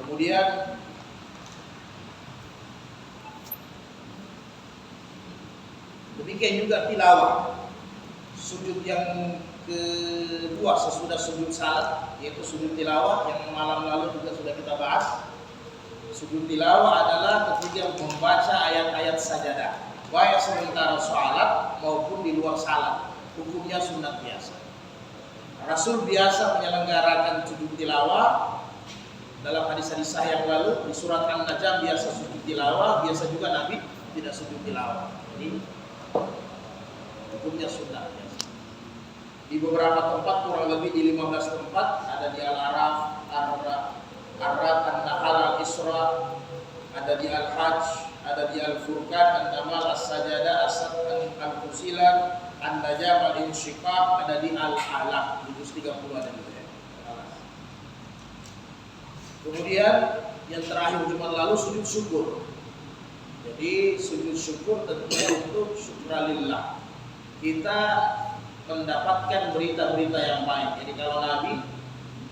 Kemudian demikian juga tilawah. Sujud yang kedua sesudah sujud salat, yaitu sujud tilawah yang malam lalu juga sudah kita bahas. Sujud tilawah adalah ketika membaca ayat-ayat sajadah, baik sementara salat maupun di luar salat. Hukumnya sunat biasa. Rasul biasa menyelenggarakan sujud tilawah. Dalam hadis-hadis sahih yang lalu di surat An-Najm biasa sujud tilawah, biasa juga Nabi tidak sujud tilawah. Jadi hukumnya sunat biasa. Di beberapa tempat, kurang lebih di 15 tempat, ada di Al-Araf, Ar-Rad, An-Nahl, Al-Isra, ada di Al-Hajj, ada di Al-Furqan, An-Namal, As-Sajadah, Al-Fusilan, An-Najm, Al-Insyiqaq, ada di Al-Alaq, di juz 30 ada juga. Kemudian yang terakhir Jumat lalu sujud syukur. Jadi sujud syukur tentunya untuk syukralillah. Kita mendapatkan berita-berita yang baik. Jadi kalau Nabi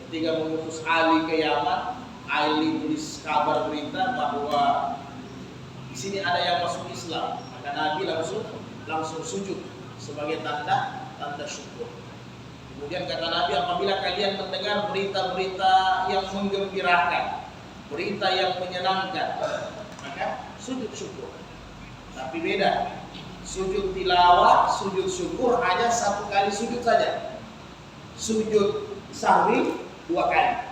ketika mengutus Ali ke Yaman, Ali tulis kabar berita bahwa di sini ada yang masuk Islam, maka Nabi langsung sujud sebagai tanda syukur. Kemudian kata Nabi, apabila kalian mendengar berita-berita yang menggembirakan, berita yang menyenangkan, maka sujud syukur. Tapi beda. Sujud tilawah, sujud syukur hanya satu kali sujud saja. Sujud sahwi 2 kali.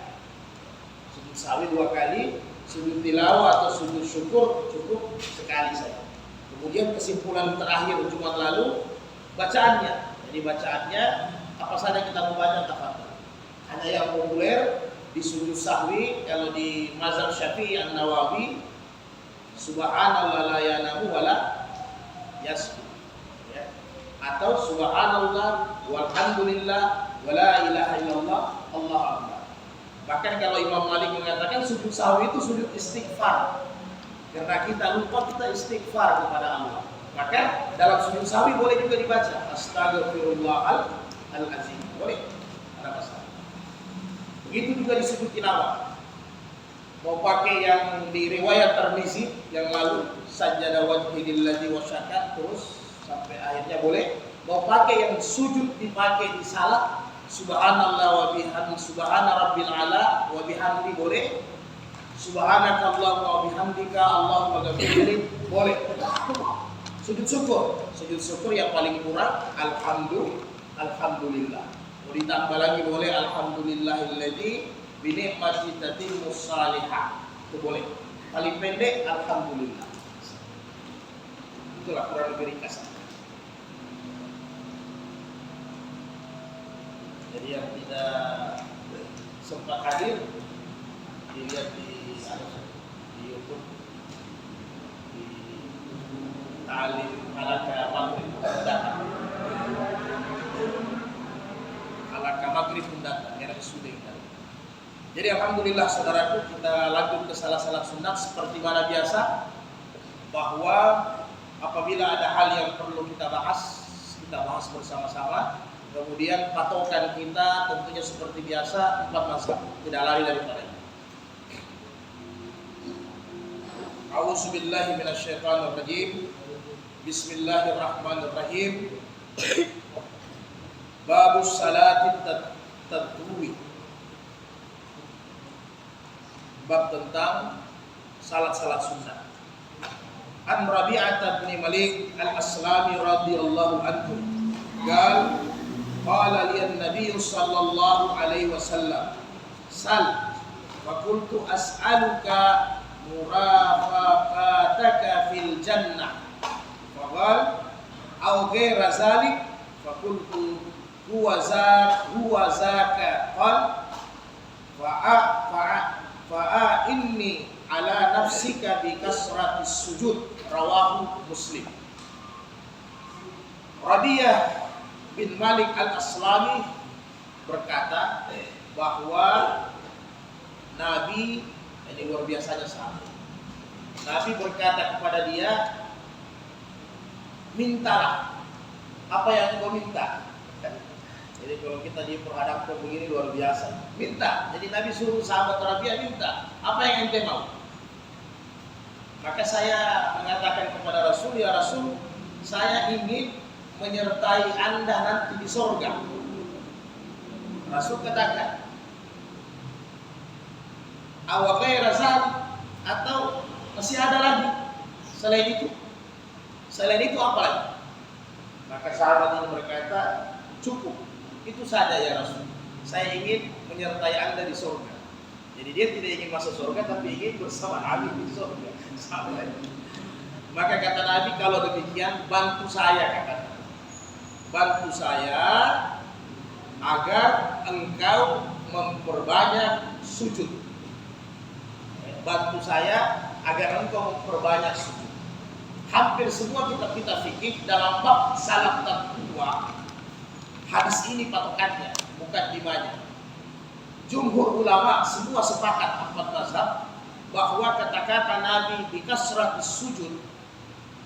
Sujud sahwi 2 kali, sujud tilawah atau sujud syukur cukup sekali saja. Kemudian kesimpulan terakhir Jumat lalu bacaannya. Jadi bacaannya apa saja kita membaca tafadhol. Hanya yang populer di sujud sahwi, kalau di mazhab Syafi'i An-Nawawi, subhanallah la yanamu wala yasbih, ya. Atau subhanallah walhamdulillah wala ilaha illallah Allahu akbar. Bahkan kalau Imam Malik mengatakan sujud sahwi itu sujud istighfar. Karena kita lupa, kita istighfar kepada Allah. Maka dalam sujud sahwi boleh juga dibaca Astaghfirullahalazim. Boleh. Ada masalah. Begitu juga di sujud tilawah. Mau pakai yang di riwayat Tirmizi yang lalu, sajada wajhi lillazi wasyaka terus sampai akhirnya boleh. Mau pakai yang sujud dipakai di salat, subhanallah wa bihamdi, subhana rabbil ala wa bihamdi boleh. Subhanakallahumma wa bihamdika Allahumma ghafirli boleh. Sujud syukur yang paling kurang alhamdulillah. Mau ditambah lagi boleh alhamdulillahilladzi bi ni'mati tatimmus salihah. Itu boleh. Paling pendek alhamdulillah. Itulah kurang lebih ringkas. Jadi yang tidak sempat hadir dilihat di YouTube di Ta'lim Halaqah Maghrib datang. Halaqah Maghrib datang era sudah. Jadi alhamdulillah saudaraku, kita lanjut ke salah sunat seperti mana biasa, bahwa apabila ada hal yang perlu kita bahas bersama-sama. Kemudian patokan kita tentunya seperti biasa 4 mazhab, tidak lari daripada itu. A'udzubillahi minasyaitonirrajim. Bismillahirrahmanirrahim. Babus salati tatawwi. Bab tentang salat sunnah. An Rabi'ah bin Malik Al-Aslami radhiyallahu anhu qala li an-nabiy sallallahu alaihi wasallam sal wa qultu as'aluka murafaqataka fil jannah fa qala aw ghayra zalik fa qultu huwa zaka qala fa'a inni ala nafsika bi kasratis sujud rawahu Muslim. Rabi'ah bin Malik Al-Aslami berkata bahwa Nabi, ini luar biasanya sahabat, Nabi berkata kepada dia, mintalah apa yang kau minta. Jadi kalau kita diperhadapkan begini luar biasa, minta. Jadi Nabi suruh sahabat Rabi'ah minta, apa yang ente mau? Maka saya mengatakan kepada Rasul, ya Rasul, saya ingin menyertai Anda nanti di sorga. Rasul katakan, awa ghaira zalik, atau masih ada lagi selain itu? Selain itu apa lagi? Maka sahabat ini berkata, cukup, itu saja ya Rasul. Saya ingin menyertai Anda di surga. Jadi dia tidak ingin masuk surga, tapi ingin bersama Nabi di surga. Maka kata Nabi, kalau demikian bantu saya, kata, bantu saya agar engkau memperbanyak sujud. Bantu saya agar engkau memperbanyak sujud. Hampir semua kitab-kitab fikih dalam bab salat taqwa, hadis ini patokannya, bukan dimana. Jumhur ulama semua sepakat, 4 mazhab, bahwa kata-kata Nabi bi kasratis sujud,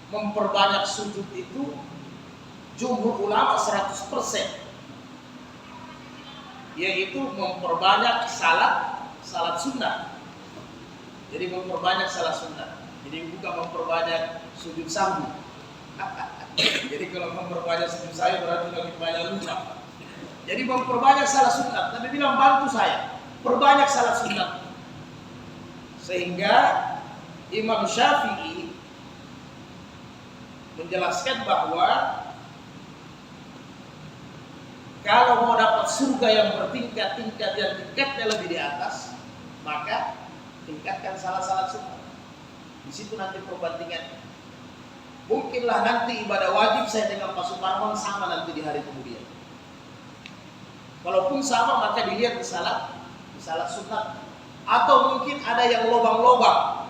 memperbanyak sujud itu, jumhur ulama 100%, yaitu memperbanyak salat sunnah. Jadi memperbanyak salat sunnah. Jadi bukan memperbanyak sujud sahwi. Jadi kalau memperbanyak sujud sahwi berarti makin banyak lupa. Jadi memperbanyak salat sunnah. Tapi bilang bantu saya, perbanyak salat sunnah. Sehingga Imam Syafi'i menjelaskan bahwa kalau mau dapat surga yang bertingkat-tingkat dan tingkatnya lebih di atas, maka tingkatkan salat sunnah. Di situ nanti perbandingan. Mungkinlah nanti ibadah wajib saya dengan Pak Suparman sama nanti di hari kemudian. Kalaupun sama, maka dilihat di salat sunnah. Atau mungkin ada yang lobang-lobang.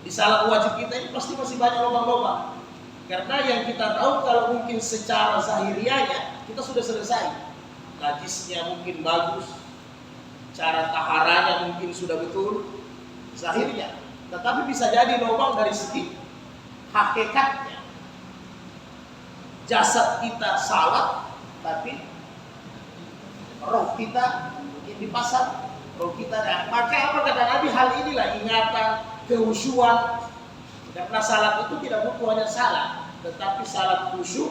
Di salat wajib kita ini pasti masih banyak lobang-lobang. Karena yang kita tahu kalau mungkin secara zahiriahnya kita sudah selesai. Najisnya mungkin bagus, cara taharanya mungkin sudah betul, zahirnya. Tetapi bisa jadi lobang dari segi hakikatnya. Jasad kita salat, tapi roh kita mungkin di pasar. Roh kita ada. Maka apa kata Nabi, hal inilah ingatan, kehusyuan. Karena salat itu tidak butuh hanya salat, tetapi salat khusyuk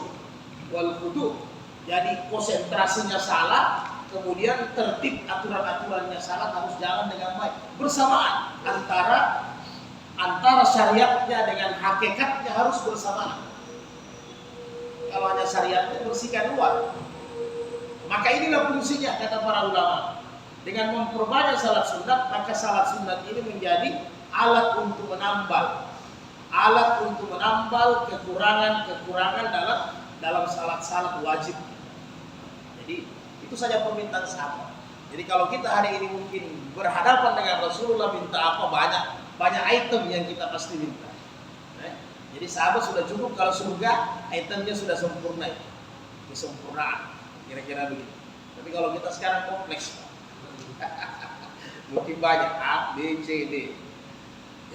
wal khudu. Jadi konsentrasinya salat, kemudian tertib aturan-aturannya salat harus jalan dengan baik. Bersamaan antara syariatnya dengan hakikatnya harus bersamaan. Kalau hanya syariatnya bersihkan luar. Maka inilah fungsinya kata para ulama. Dengan memperbanyak salat sunat, maka salat sunat ini menjadi alat untuk menambal kekurangan dalam salat wajib. Jadi itu saja permintaan sahabat. Jadi kalau kita hari ini mungkin berhadapan dengan Rasulullah minta apa, banyak item yang kita pasti minta. Jadi sahabat sudah cukup, kalau surga itemnya sudah sempurna, kesempurnaan, kira-kira begitu. Tapi kalau kita sekarang kompleks, mungkin banyak A, B, C, D.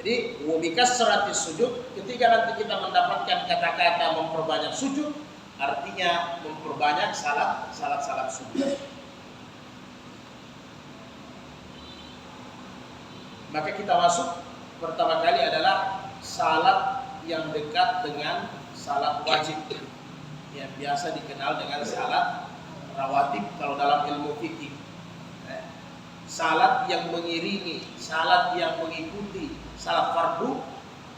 Jadi wabikas seratis sujud, ketika nanti kita mendapatkan kata-kata memperbanyak sujud, artinya memperbanyak salat sujud. Maka kita masuk pertama kali adalah salat yang dekat dengan salat wajib, yang biasa dikenal dengan salat rawatib kalau dalam ilmu fikih. Salat yang mengiringi, salat yang mengikuti salat fardu,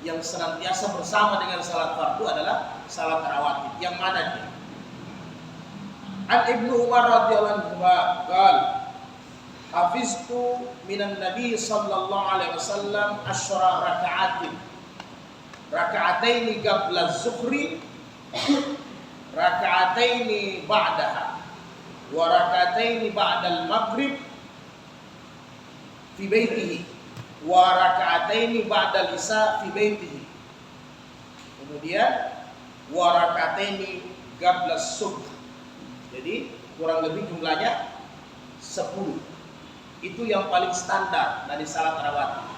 yang senantiasa bersama dengan salat fardu adalah salat rawatib. Yang mana dia? An Ibnu Umar radhiyallahu anhu qala hafiztu minan Nabi sallallahu alaihi wasallam asyra raka'ataini qabla az-zuhri, raka'ataini ba'daha, wa raka'ataini ba'dal maghrib fi baitihi, wa raka'ataini ba'dal isya fi baitihi. Kemudian wa raka'ataini qabla as-subh. Jadi kurang lebih jumlahnya 10. Itu yang paling standar dari salat rawatib.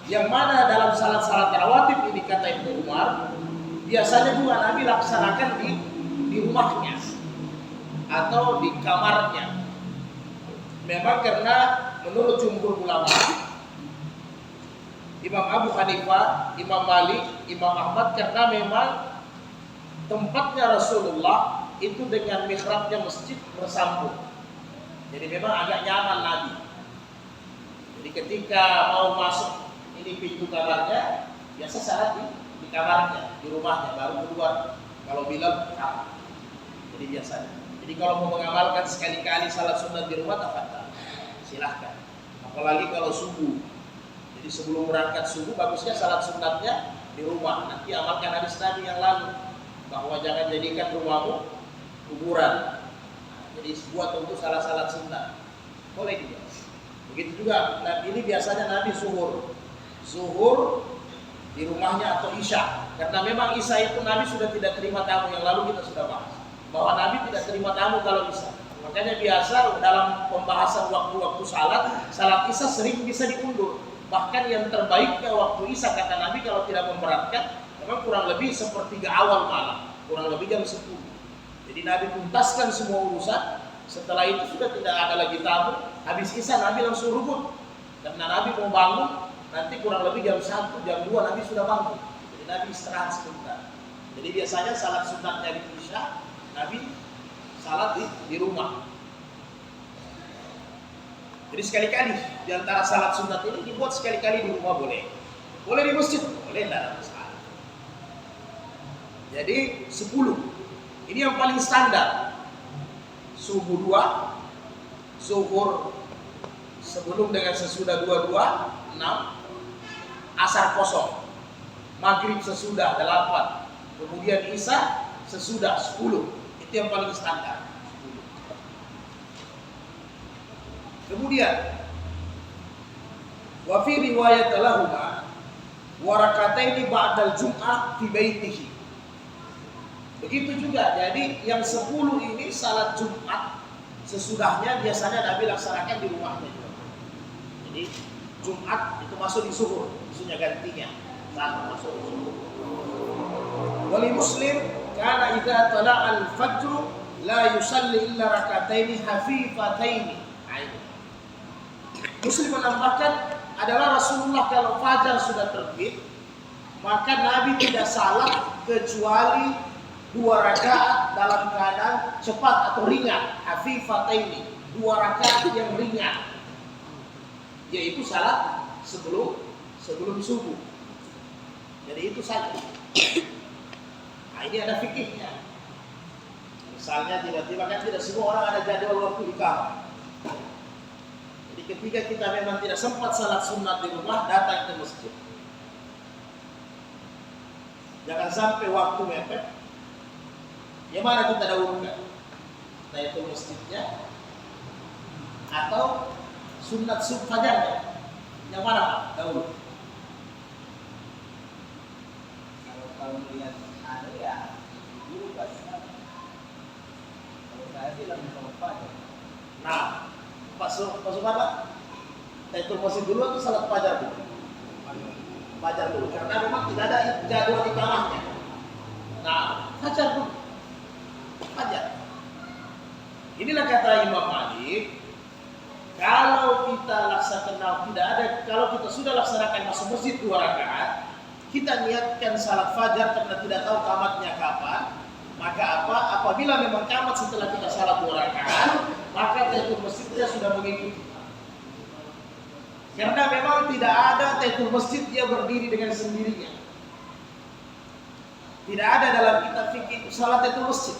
Yang mana dalam salat rawatib ini kata Ibnu Umar, biasanya juga Nabi laksanakan di di rumahnya atau di kamarnya. Memang karena menurut jumhur ulama, Imam Abu Hanifah, Imam Malik, Imam Ahmad, karena memang tempatnya Rasulullah itu dengan mihrabnya masjid bersambung. Jadi memang agak nyaman Nabi. Jadi ketika mau masuk ini pintu kamarnya, biasa salat di kamarnya, di rumahnya, baru keluar. Kalau bilang jadi biasanya. Jadi kalau mau mengamalkan sekali-kali salat sunat di rumah, tafadhal, silahkan. Apalagi kalau subuh. Jadi sebelum berangkat subuh, bagusnya salat sunatnya di rumah. Nanti amalkan hadis Nabi yang lalu, bahwa jangan jadikan rumahmu kuburan. Jadi buat untuk salat sunat. Boleh juga. Begitu juga. Nah, ini biasanya Nabi zuhur di rumahnya atau isya. Karena memang isya itu Nabi sudah tidak terima tamu. Yang lalu kita sudah bahas bahwa Nabi tidak terima tamu kalau isya. Makanya biasa dalam pembahasan waktu-waktu salat isya sering bisa diundur. Bahkan yang terbaiknya waktu isya kata Nabi kalau tidak memberatkan, memang kurang lebih sepertiga awal malam, kurang lebih jam 10. Jadi Nabi tuntaskan semua urusan. Setelah itu sudah tidak ada lagi tamu. Habis isya Nabi langsung rukun. Karena Nabi mau bangun nanti kurang lebih jam 1, jam 2 Nabi sudah bangun. Jadi Nabi istirahat sebentar. Jadi biasanya salat sunatnya di isya, Nabi salat di rumah. Jadi sekali-kali di antara salat sunat ini dibuat sekali-kali di rumah boleh. Boleh di masjid, boleh, tidak ada masalah. Jadi 10. Ini yang paling standar. Subuh 2, zuhur sebelum dengan sesudah 22, 6, asar kosong, maghrib sesudah 8, kemudian isya sesudah 10. Itu yang paling standar. Kemudian wa fi riwayat lahuma wa rakataini ba'dal jum'ah fi baitihi. Begitu juga. Jadi yang 10 ini salat Jumat sesudahnya biasanya Nabi laksanakan di rumahnya juga. Jadi Jumat itu masuk di zuhur, maksudnya gantinya saat masuk di zuhur. Wali Muslim kana idza tala'al fajr la yusalli illa rakataini hafifataini. Muslim menambahkan adalah Rasulullah kalau fajar sudah terbit, maka Nabi tidak salat kecuali 2 rakaat dalam keadaan cepat atau ringan, hafifataini, 2 rakaat yang ringan, yaitu salat sebelum subuh. Jadi itu saja. Nah, ini ada fikihnya. Misalnya tiba-tiba kan tidak semua orang ada jadwal waktu di kamar. Jadi ketika kita memang tidak sempat salat sunat di rumah, datang ke masjid. Jangan sampai waktu mepet. Yang mana kita dahulukan? Tahiyatul masjidnya atau sunat fajarnya? Yang mana Pak dahulu? Kalau melihat ada ya dulu pasti. Kalau saya sih lebih sholat fajar. Nah, Pak Sumarno, tahiyatul masjid dulu atau salat fajar dulu? Fajar dulu, karena memang tidak ada jadwal di kamarnya. Nah, fajar dulu. Fajar. Inilah kata Imam Malik, kalau kita laksanakan kalau kita sudah laksanakan masuk masjid 2 rakaat, kita niatkan salat fajar karena tidak tahu qamatnya kapan, maka apabila memang qamat setelah kita salat 2 rakaat, maka tahiyatul masjidnya sudah mengikuti. Karena memang tidak ada tahiyatul masjid dia berdiri dengan sendirinya. Tidak ada dalam kitab fikih salat tahiyatul masjid.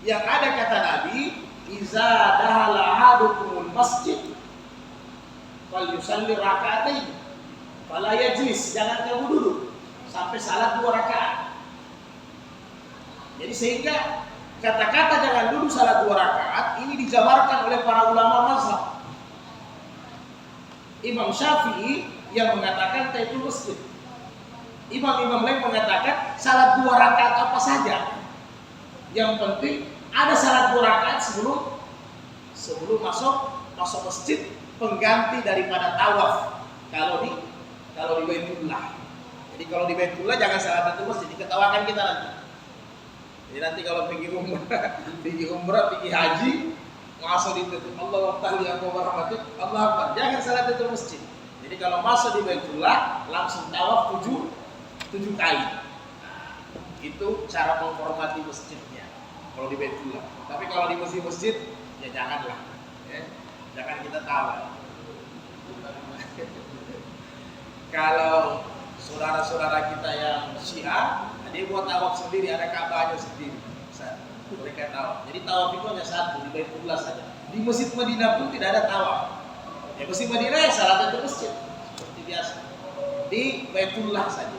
Yang ada kata Nabi, iza dahala ahadukumul masjid fal yusalli raka'atain fala yajlis, jangan kamu duduk sampai salat 2 rakaat. Jadi sehingga kata-kata jangan duduk salat 2 rakaat ini dijabarkan oleh para ulama mazhab. Imam Syafi'i yang mengatakan tahiyatul masjid. Imam-imam lain mengatakan salat 2 rakaat apa saja. Yang penting ada salat 2 rakaat sebelum masuk masjid, pengganti daripada tawaf. Kalau di Baitullah. Jadi kalau di Baitullah jangan salat tahiyatul masjid, diketawakan kita nanti. Jadi nanti kalau pergi umrah, pergi haji, masuk di tutup Allah Ta'ala Allah Akbar. Jangan salah tutup masjid. Jadi kalau masuk di Baitullah langsung tawaf 7 kali. Itu cara menghormati masjidnya kalau di Baitullah. Tapi kalau di masjid ya janganlah. Ya. Jangan kita tawaf. Kalau saudara-saudara kita yang Syiah, dia buat tawaf sendiri, ada Ka'bahnya sendiri. Mereka tawaf. Jadi tawaf itu hanya satu di Baitullah saja. Di Masjid Madinah pun tidak ada tawaf. Ya Masjid Madinah ya salah satu masjid seperti biasa. Di Baitullah saja.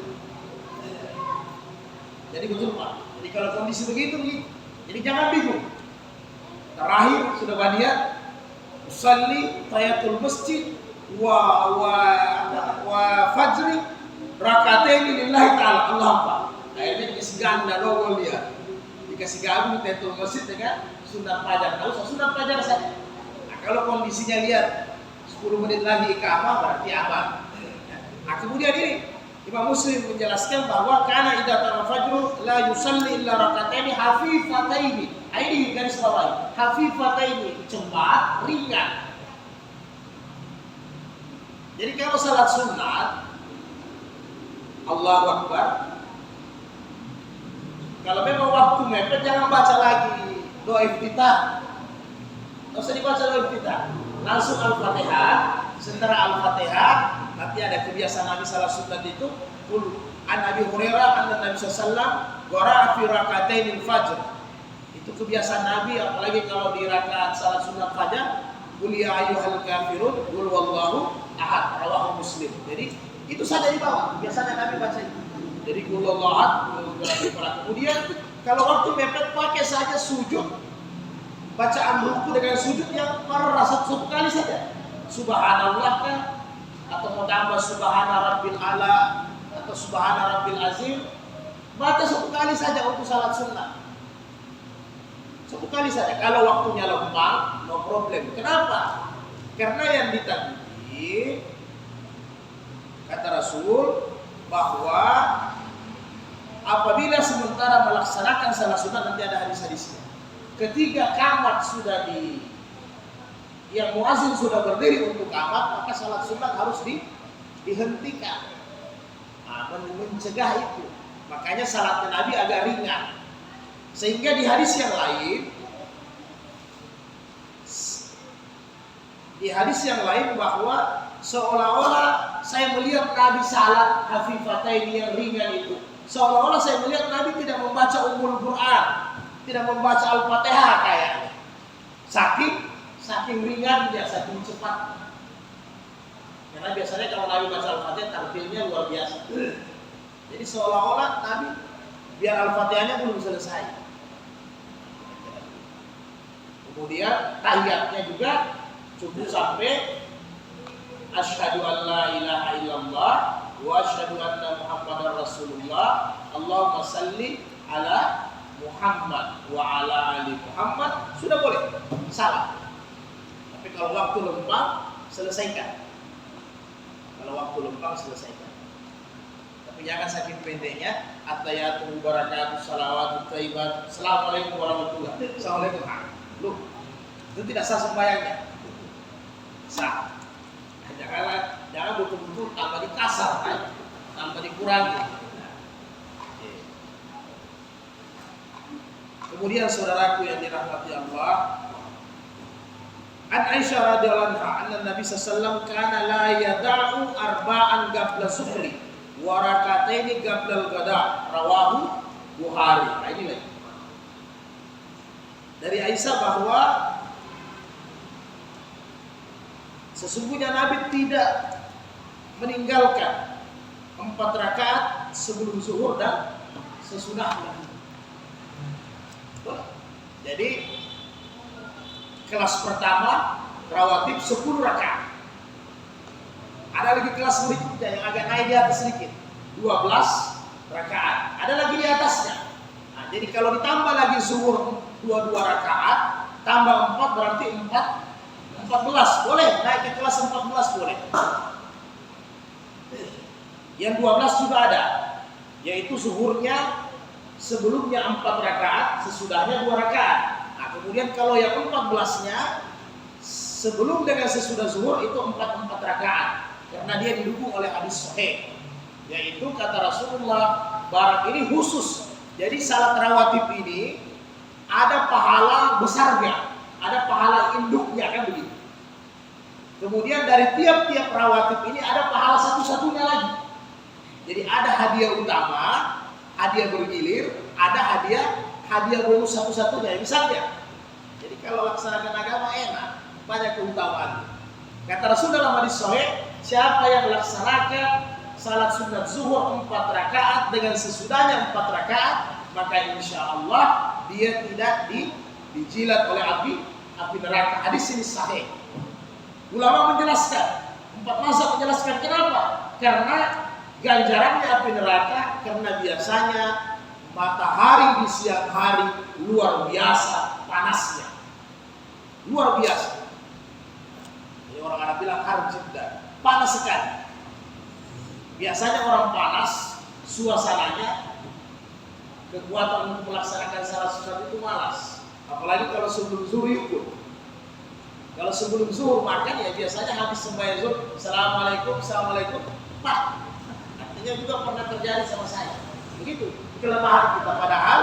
Jadi betul Pak. Jadi kalau kondisi begitu. Jadi jangan bingung. Terakhir sudah banyak usalli tayatul masjid wa fajri rakataini lillahi ta'ala. Allah Akbar. Akhirnya dikasih ganda nongol dia. Dikasih gabung tayatul masjid dengan sunat fajar. Kalau sunat fajar saja. Nah, kalau kondisinya lihat 10 menit lagi iqamah berarti aman. Nah, kemudian ini Imam Muslim menjelaskan bahwa kana idza tara fajru la yusalli illa rakataini hafifataini. Ini garis bawah. Hafifataini cepat, ringan. Jadi kalau salat sunat Allahu Akbar, kalau memang waktu mepet jangan baca lagi doa iftitah. Tidak usah dibaca doa iftitah. Langsung Al-Fatihah. Setelah Al-Fatihah nanti ada kebiasaan Nabi salat sunat itu an Abi Hurairah anna Nabi sallallahu alaihi wasallam qara'a fi raka'atainil fajr. Itu kebiasaan Nabi, apalagi kalau di rakaat salat sunat fajar, qul ya ayyuhal kafirun qul wallahu ahad, rawahu Muslim. Jadi itu saja di bawah. Biasanya Nabi baca itu. Jadi qul wallahu ahad, kemudian kalau waktu mepet pakai saja sujud. Bacaan ruku dengan sujud yang merasa satu kali saja. Subhanallah kan, atau mau tambah subhana rabbil ala atau subhana rabbil azim, baca satu kali saja untuk salat sunnah. Satu kali saja. Kalau waktunya lempang, no problem. Kenapa? Karena yang ditakuti kata Rasul bahwa apabila sementara melaksanakan salat sunnah, nanti ada hadis-hadisnya. Ketika qamat sudah yang muazin sudah berdiri untuk qamat, maka salat sunat harus dihentikan. Nah, mencegah itu. Makanya salat Nabi agak ringan. Sehingga di hadis yang lain bahwa seolah-olah saya melihat Nabi salat hafifataini yang ringan itu. Seolah-olah saya melihat Nabi tidak membaca Ummul Quran, tidak membaca Al-Fatihah kayaknya. Saking ringan dia, saking cepat. Karena biasanya kalau Nabi baca Al-Fatihah tampilnya luar biasa. Jadi seolah-olah Nabi biar Al-Fatihahnya belum selesai. Kemudian tahiyatnya juga cukup sampai asyhadu an la ilaha illallah wa asyhadu anna Muhammadar Rasulullah. Allahumma salli ala Muhammad wa ala ali Muhammad, sudah boleh salah. Tapi kalau waktu lempang selesaikan. Tapi jangan saking pendeknya at-tahiyyatu barakatuh salawatu thayyibat. Assalamualaikum warahmatullahi wabarakatuh. Assalamualaikum. Loh, itu tidak sah sembahyangnya. Sah. Jangan betul-betul tambah dikasar, tambah dikurangi. Kemudian saudaraku yang dirahmati Allah, An Aisyah radhiyallahu anha anna Nabi sallallahu kana la yada'u arba'an qabla zuhri wa rakataini qabla al-ghada, rawahu Bukhari. Nah, ini lagi. Dari Aisyah bahwa sesungguhnya Nabi tidak meninggalkan 4 rakaat sebelum zuhur dan sesudahnya. Jadi kelas pertama rawatib 10 rakaat. Ada lagi kelas berikutnya yang agak naik di atas sedikit, 12 rakaat. Ada lagi di atasnya. Nah, jadi kalau ditambah lagi zuhur 22 rakaat, tambah 4 berarti 14. Boleh naik ke kelas 14 boleh. Yang 12 juga ada, yaitu zuhurnya sebelumnya 4 rakaat, sesudahnya 2 rakaat. Nah, kemudian kalau yang 14-nya sebelum dengan sesudah zuhur itu 4 rakaat, karena dia didukung oleh hadis sahih, yaitu kata Rasulullah, barang ini khusus. Jadi salat rawatib ini ada pahala besarnya, ada pahala induknya, kan begitu. Kemudian dari tiap-tiap rawatib ini ada pahala satu-satunya lagi. Jadi ada hadiah utama, hadiah bergilir, ada hadiah bonus satu-satunya. Misalnya, jadi kalau laksanakan agama enak, banyak keutamaan. Kata Rasul dalam hadis sahih, siapa yang laksanakan salat sunat zuhur 4 rakaat dengan sesudahnya 4 rakaat, maka insya Allah dia tidak dijilat oleh api neraka. Hadis ini sahih. Ulama menjelaskan, 4 mazhab menjelaskan kenapa? Karena ganjarannya api neraka, karena biasanya matahari di siang hari luar biasa panasnya, luar biasa. Jadi orang Arab bilang harjiddan, panas sekali. Biasanya orang panas, suasananya, kekuatan untuk melaksanakan salat sunat itu malas. Apalagi kalau sebelum zuhur ikut. Kalau sebelum zuhur makan ya biasanya habis sembahyang zuhur, assalamualaikum, Pak. Artinya juga pernah terjadi sama saya. Begitu kelemahan kita. Padahal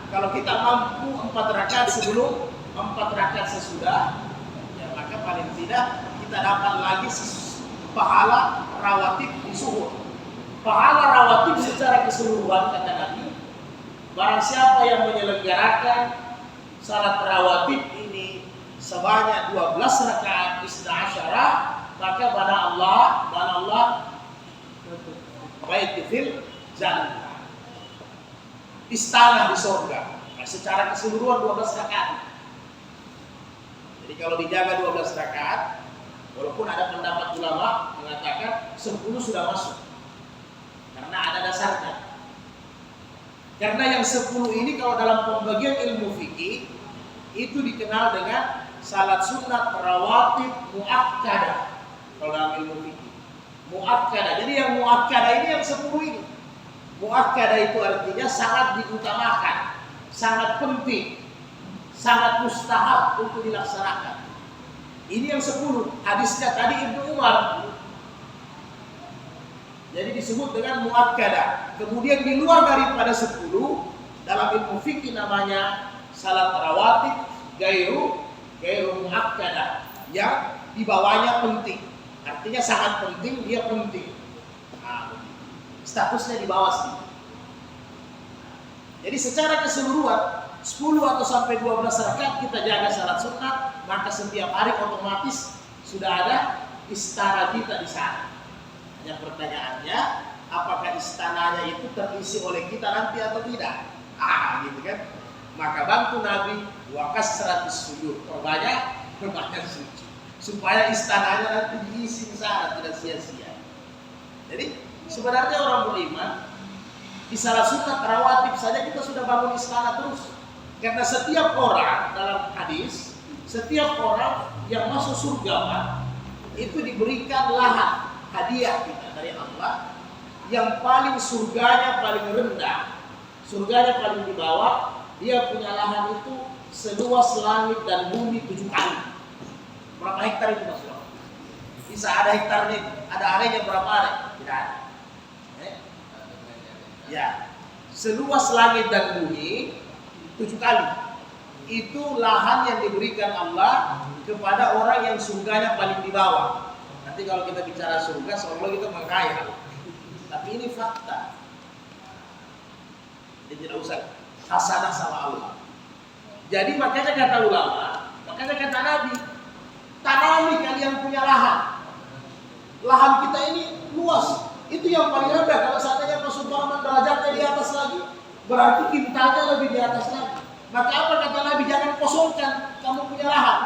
kalau kita mampu 4 rakaat sebelum, 4 rakaat sesudah, ya maka paling tidak kita dapat lagi pahala rawatib di zuhur. Pahala rawatib secara keseluruhan kata Nabi, barang siapa yang menyelenggarakan salat rawatib ini sebanyak 12 rakaat isna'asyarah, maka pada Allah baik fil jannah, istana di surga. Nah, secara keseluruhan 12 rakaat. Jadi kalau dijaga 12 rakaat, walaupun ada pendapat ulama mengatakan 10 sudah masuk, karena ada dasarnya. Karena yang 10 ini kalau dalam pembagian ilmu fikih itu dikenal dengan salat sunat rawatib muakkadah. Kalau dalam ilmu fikih muakkadah. Jadi yang muakkadah ini yang 10 ini. Muakkadah itu artinya sangat diutamakan, sangat penting, sangat mustahab untuk dilaksanakan. Ini yang 10. Hadisnya tadi Ibnu Umar. Jadi disebut dengan muakkadah. Kemudian di luar daripada 10, dalam ilmu fikih namanya salat rawatib gairu muakkadah, yang di bawahnya penting. Artinya sangat penting, dia penting. Nah, statusnya di bawah sini. Jadi secara keseluruhan 10 atau sampai 12 rakaat kita jaga salat sunat, maka setiap hari otomatis sudah ada istana kita di sana. Hanya pertanyaannya, apakah istananya itu terisi oleh kita nanti atau tidak? Gitu kan? Maka bantu Nabi wakas 100 sujud, perbanyak sujud, supaya istananya nanti diisi di sana, tidak sia-sia. Jadi sebenarnya orang beriman di salat sunat rawatib saja kita sudah bangun istana terus. Karena setiap orang dalam hadis, setiap orang yang masuk surga itu diberikan lahan hadiah kita dari Allah yang paling surganya paling rendah, surganya paling di bawah. Dia punya lahan itu seluas langit dan bumi 7 kali. Berapa hektar itu Mas? Bisa ada hektarnya, ada areanya berapa are? Tidak ada. Ya, seluas langit dan bumi 7 kali. Itu lahan yang diberikan Allah kepada orang yang surganya paling di bawah. Nanti kalau kita bicara surga, seolah kita mengkaya. Tapi ini fakta. Jadi tidak usah hasanah sama Allah. Jadi makanya kata ulama, makanya kata Nabi, tanami kalian punya lahan. Lahan kita ini luas. Itu yang paling rendah. Kalau seandainya Pak Suparman derajatnya di atas lagi, berarti kintalnya lebih di atas lagi. Maka apa kata Nabi? Jangan kosongkan kamu punya lahan.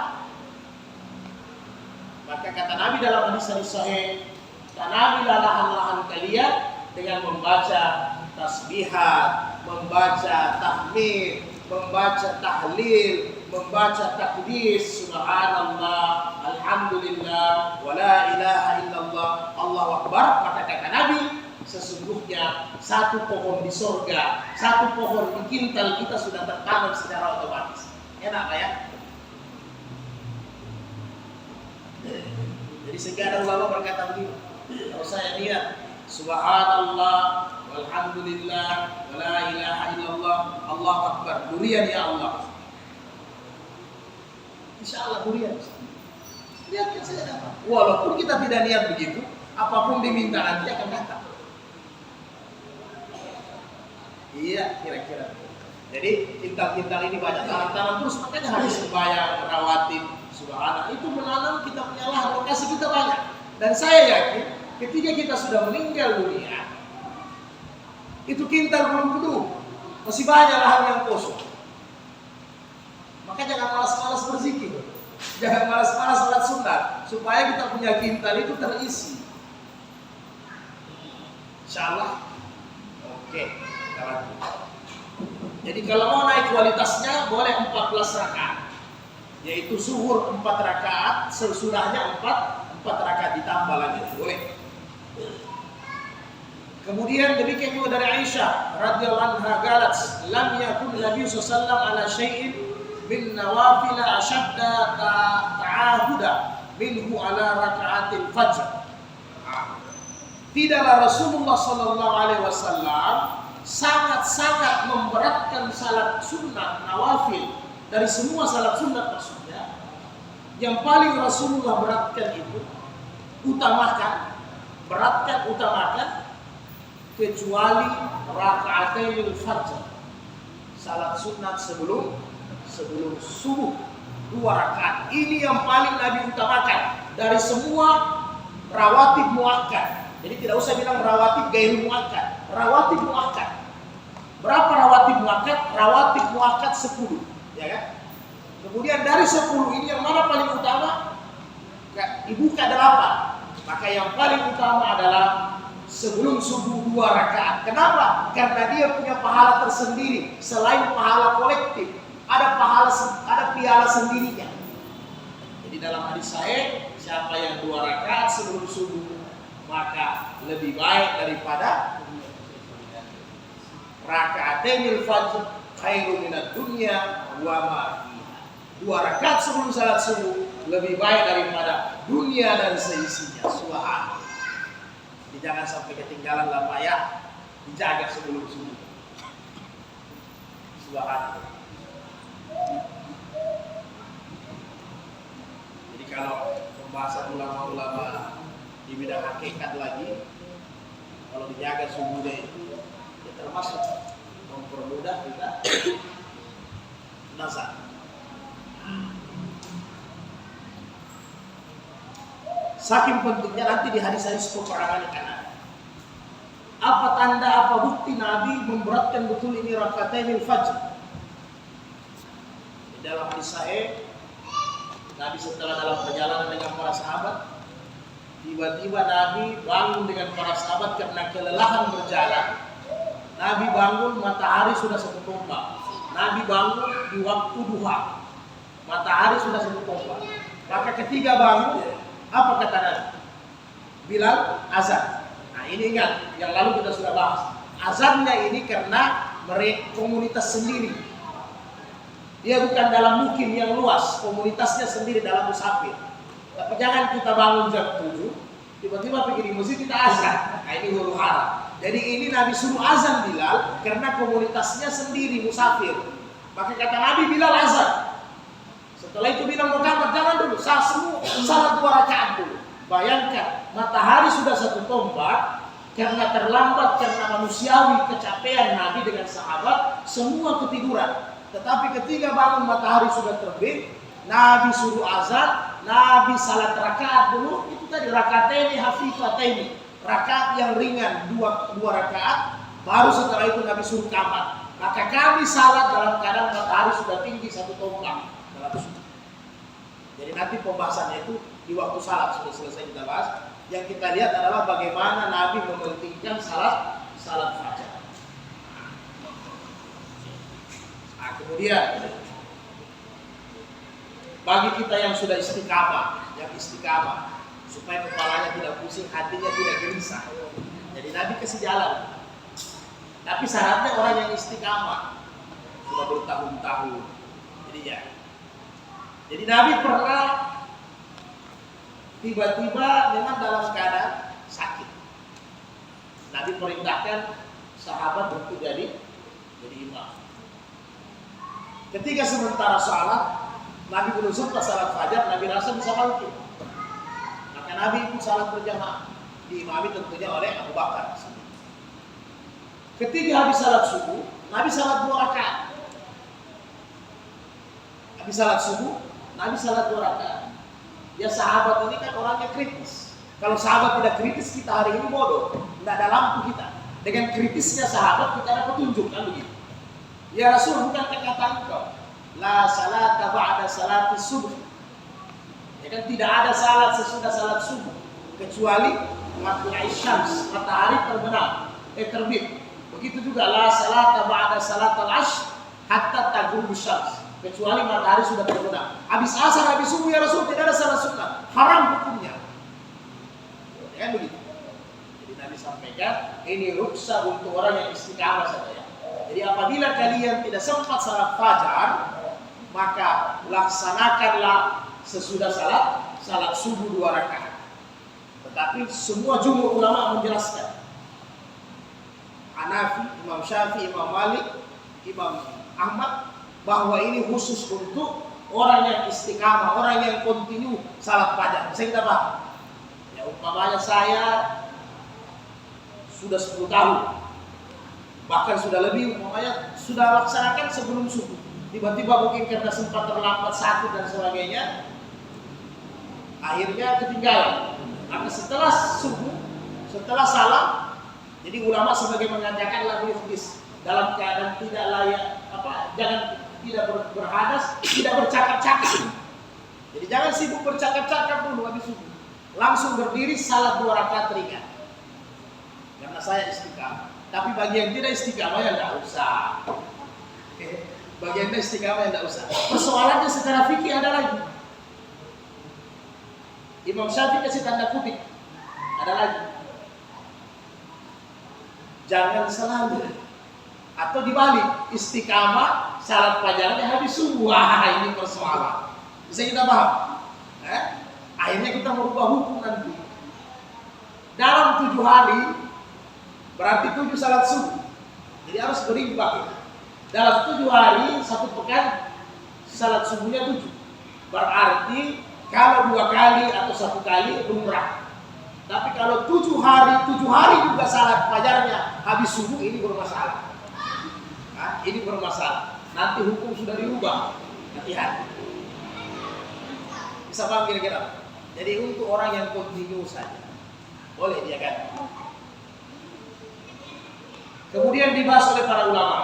Maka kata Nabi dalam hadis sahih, tanamilah lahan-lahan kalian dengan membaca tasbihat, membaca tahmid, membaca tahlil, membaca takdis, subhanallah, alhamdulillah, wa la ilaha illallah, Allahu akbar. Maka kata Nabi, sesungguhnya satu pohon di sorga, satu pohon di kintal kita sudah tertanam secara otomatis. Enak ya? Jadi sehingga ada ulama berkata begini, kalau saya lihat subhanallah walhamdulillah wala ilaha illallah Allahu akbar, durian ya Allah, insya Allah durian. Lihat yang saya dapat. Walaupun kita tidak niat begitu, apapun diminta nanti akan datang. Iya, kira-kira. Jadi kintal-kintal ini banyak tanam-tanam terus, makanya harus sembahyang, rawatib, subhanallah. Itu menanam kita punya lahan, lokasi kita banyak. Dan saya yakin ketika kita sudah meninggal dunia, itu kintal belum penuh, masih banyak lahan yang kosong. Maka jangan malas-malas berzikir, jangan malas-malas salat sunat, supaya kita punya kintal itu terisi. Insyaallah. Oke, kita lanjut. Jadi kalau mau naik kualitasnya boleh 14 rakaat, yaitu zuhur 4 rakaat, sesudahnya 4 rakaat ditambah lagi, boleh. Kemudian demikian juga dari Aisyah radhiyallahu anha qalat, lam yakun Nabi sallallahu alaihi wasallam ala syai'in min nawafil ashadda ta'ahuda minhu ala raka'atil fajr. Tidaklah Rasulullah sallallahu alaihi wasallam sangat-sangat memberatkan salat sunnah nawafil dari semua salat sunnah maksudnya. Yang paling Rasulullah beratkan itu utamakan kecuali raka'atil fajr, salat sunat sebelum subuh 2 rakaat. Ini yang paling Nabi utamakan dari semua rawatib muakkad. Jadi tidak usah bilang rawatib gairu muakkad, rawatib muakkad. Berapa rawatib muakkad? Rawatib muakkad 10, ya kan? Kemudian dari 10 ini yang mana paling utama? Dibuka 8. Maka yang paling utama adalah sebelum subuh 2 rakaat. Kenapa? Karena dia punya pahala tersendiri selain pahala kolektif. Ada piala sendirinya. Jadi dalam hadis sahih, siapa yang 2 rakaat sebelum subuh maka lebih baik daripada raka'atainil fajr khairun minad dunya wa ma fiha. 2 rakaat sebelum salat subuh lebih baik daripada dunia dan seisinya. Subhanallah. Jadi jangan sampai ketinggalan lah Pak ya. Dijaga sebelum subuh. Subhanallah. Jadi kalau pembahasan ulama-ulama di bidang hakikat lagi, kalau dijaga subuhnya itu ya termasuk mempermudah kita nazar. Saking pentingnya nanti di hadis-hadis peperangan akan ada. Apa tanda, apa bukti Nabi memberatkan betul ini raka'atainil fajr? Di dalam hadis sahih, Nabi setelah dalam perjalanan dengan para sahabat, tiba-tiba Nabi bangun dengan para sahabat karena kelelahan berjalan. Nabi bangun, matahari sudah 1 tombak. Nabi bangun di waktu duha, matahari sudah 1 tombak. Maka ketika bangun, apa kata Nabi? Bilang azan. Nah ini ingat, yang lalu kita sudah bahas. Azannya ini karena mereka komunitas sendiri. Dia bukan dalam mukim yang luas, komunitasnya sendiri dalam musafir. Tapi jangan kita bangun jam 7, tiba-tiba pergi di masjid kita azan. Nah ini huru hara. Jadi ini Nabi suruh azan Bilal karena komunitasnya sendiri musafir. Maka kata Nabi, Bilal azan. Setelah itu bilang Muhammad, jangan dulu, salat 2 rakaat dulu. Bayangkan, matahari sudah 1 tombak, karena terlambat, karena manusiawi kecapean Nabi dengan sahabat, semua ketiduran. Tetapi ketika bangun matahari sudah terbit, Nabi suruh azan, Nabi salat rakaat dulu, itu tadi rakataini hafifataini, rakaat yang ringan 2 rakaat, baru setelah itu Nabi suruh qamat. Maka kami salat dalam keadaan matahari sudah tinggi 1 tombak. Jadi nanti pembahasannya itu di waktu salat sudah selesai kita bahas. Yang kita lihat adalah bagaimana Nabi mementingkan salat fajar. Nah, kemudian bagi kita yang sudah istiqamah, supaya kepalanya tidak pusing, hatinya tidak gelisah. Jadi Nabi kasih jalan. Tapi syaratnya orang yang istiqamah sudah bertahun-tahun. Jadi ya. Jadi Nabi pernah tiba-tiba memang dalam keadaan sakit. Nabi perintahkan sahabat untuk jadi imam. Ketika sementara sholat, Nabi belum sempat salat fajar, Nabi rasa bisa bangkit. Maka Nabi ikut salat berjamaah, diimami tentunya oleh Abu Bakar. Ketika habis salat subuh, Nabi salat 2 rakaat. Habis salat subuh, Nabi salat 2 rakaat. Ya sahabat ini kan orangnya kritis. Kalau sahabat tidak kritis, kita hari ini bodoh. Tidak ada lampu kita. Dengan kritisnya sahabat kita ada petunjuk kan begitu. Ya Rasul, bukan kata engkau la salata ba'da salati subuh. Ya kan tidak ada salat sesudah salat subuh kecuali matlu'is syams, matahari terbit. Begitu juga la salata ba'da salatal asy hatta taghrubus syams, kecuali matahari sudah terbenam. Habis asar, habis subuh ya Rasul tidak ada salat sunnah, haram hukumnya. Ya kan begitu. Jadi Nabi sampaikan ini ruksa untuk orang yang istiqamah saja. Jadi apabila kalian tidak sempat salat fajar, maka laksanakanlah sesudah salat subuh 2 rakaat. Tetapi semua jumhur ulama menjelaskan, Hanafi, Imam Syafi'i, Imam Malik, Imam Ahmad, bahwa ini khusus untuk orang yang istiqamah, orang yang kontinu salat fajar. Bisa kita paham? Ya umpamanya saya sudah 10 tahun, bahkan sudah lebih, umpamanya sudah laksanakan sebelum subuh. Tiba-tiba mungkin karena sempat terlambat sakit dan sebagainya, akhirnya ketinggalan. Maka setelah subuh, setelah salam, jadi ulama sebagai mengatakan lagu hadis dalam keadaan tidak layak, jangan tidak berhadas, tidak bercakap-cakap. Jadi jangan sibuk bercakap-cakap dulu habis subuh. Langsung berdiri salat 2 rakaat ringan. Karena saya istiqamah. Tapi bagi yang tidak istiqamah ya tidak usah. Bagi yang tidak istiqamah ya tidak usah. Persoalannya secara fikih ada lagi. Imam Syafi'i kasih tanda kutip. Ada lagi. Jangan selalu. Atau dibalik, istiqamah salat fajarnya habis subuh. Wah, ini persoalan. Bisa kita paham? Akhirnya kita merubah hukum nanti. Dalam 7 hari berarti 7 salat subuh. Jadi harus berimbang. Dalam 7 hari 1 pekan salat subuhnya 7. Berarti kalau 2 kali atau 1 kali umrah. Tapi kalau 7 hari juga salat fajarnya habis subuh, ini bermasalah. Ini bermasalah. Nanti hukum sudah dirubah. Hati-hati. Bisa paham kira-kira? Jadi untuk orang yang kontinu saja boleh dia kan. Kemudian dibahas oleh para ulama,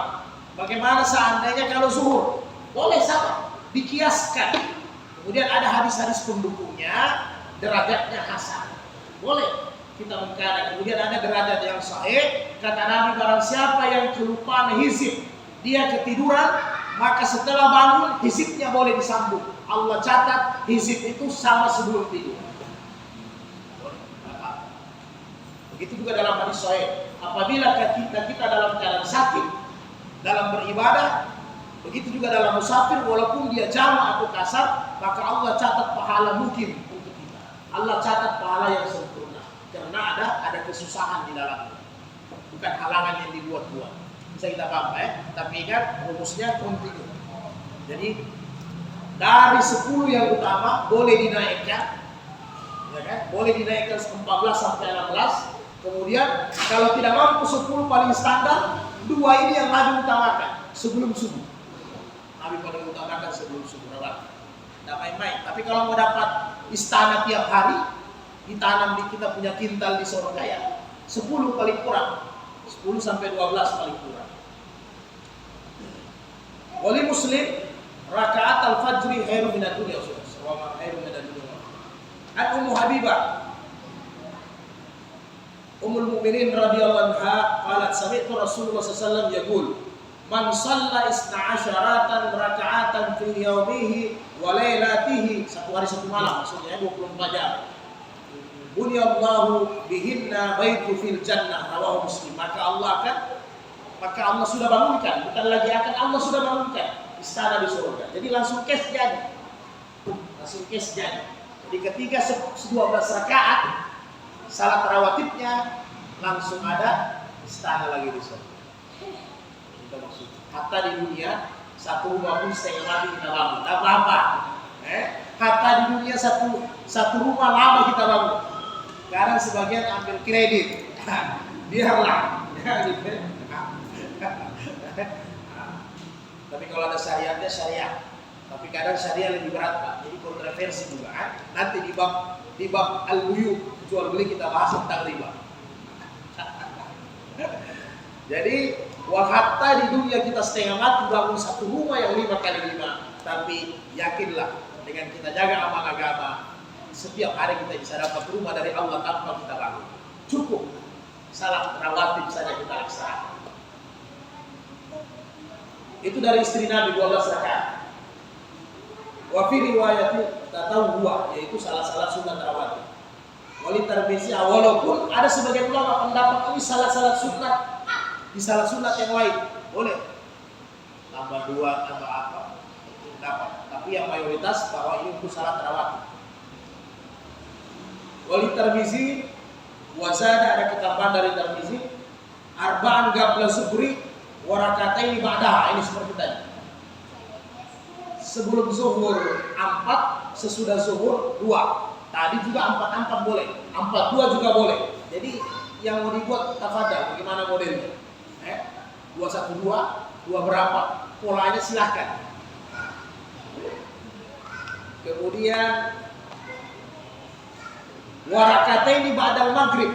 bagaimana seandainya kalau zuhur? Boleh sama, dikiaskan. Kemudian ada hadis-hadis pendukungnya, derajatnya hasan. Boleh kita mengkaji. Kemudian ada derajat yang sahih. Kata Nabi, barang siapa yang kelupaan hizib, dia ketiduran, maka setelah bangun hizibnya boleh disambung. Allah catat hizib itu sama sebelum tidur. Begitu juga dalam hadis sahih. Apabila kita dalam keadaan sakit, dalam beribadah, begitu juga dalam musafir, walaupun dia jamak atau kasar, maka Allah catat pahala mungkin untuk kita. Allah catat pahala yang sempurna. Karena ada kesusahan di dalamnya. Bukan halangan yang dibuat-buat. Bisa kita paham Tapi ingat rumusnya kontinu. Jadi dari 10 yang utama boleh dinaikkan, ya kan? Boleh dinaikkan 14 sampai 16. Kemudian kalau tidak mampu 10 paling standar, 2 ini yang Nabi utamakan sebelum subuh. Nabi paling utamakan sebelum subuh. Tidak main-main. Tapi kalau mau dapat istana tiap hari, ditanam di kita punya kintal di Sorga ya, 10 paling kurang. 10 sampai 12 paling kurang. Wali Muslim, rakaat al-fajri khairu minad dunya, wa khairu minad dunya. An Ummu Habibah Ummul Mukminin radhiyallahu anha qalat sami'tu Rasulullah sallallahu alaihi wasallam yaqul man shalla 12 raka'atan fi yawmihi wa lailatihi, 1 hari 1 malam, maksudnya 24 jam. 12 Buniyallahu bihinna baitu fil jannah, rawahu Muslim. Maka Allah sudah bangunkan, bukan lagi akan, Allah sudah bangunkan istana di surga. Jadi langsung kes jadi. Jadi ketika 12 rakaat salat rawatibnya langsung ada istana lagi di surga. Itu maksudnya. Hatta di dunia satu rumah pun setengah mati kita bangun, tak apa-apa. Hatta di dunia satu rumah lama kita bangun. Sekarang sebagian ambil kredit, biarlah. Tapi kalau ada syariatnya syariat. Tapi kadang syariat lebih berat Pak, jadi kontroversi juga. Nanti di bab al-buyu jual beli kita bahas tentang riba. Jadi hatta di dunia kita setengah mati bangun satu rumah yang 5 kali 5. Tapi yakinlah dengan kita jaga amal agama, setiap hari kita bisa dapat rumah dari Allah tanpa kita bangun. Cukup salat rawatib saja kita laksanakan. Itu dari istri Nabi 12 rakaat. Wa fi riwayatin tatawwu, yaitu salat sunat rawatib. Wali Tirmizi, walaupun ada sebagian ulama pendapat ini salat sunat di salat sunat yang lain boleh tambah 2 tambah apa dapat. Tapi yang mayoritas bahwa ini untuk salat rawatib. Wali Tirmizi wazada, ada ketambahan dari Tirmizi, arba'an qabla zuhri wa raka'ataini ba'daha. Ini seperti tadi. Sebelum zuhur 4, sesudah zuhur 2. Tadi juga 4 boleh, 4-2 juga boleh. Jadi yang mau dibuat tafadhal, bagaimana modelnya? 2-1-2, 2 berapa? Polanya silahkan. Kemudian warakataini ba'dal maghrib,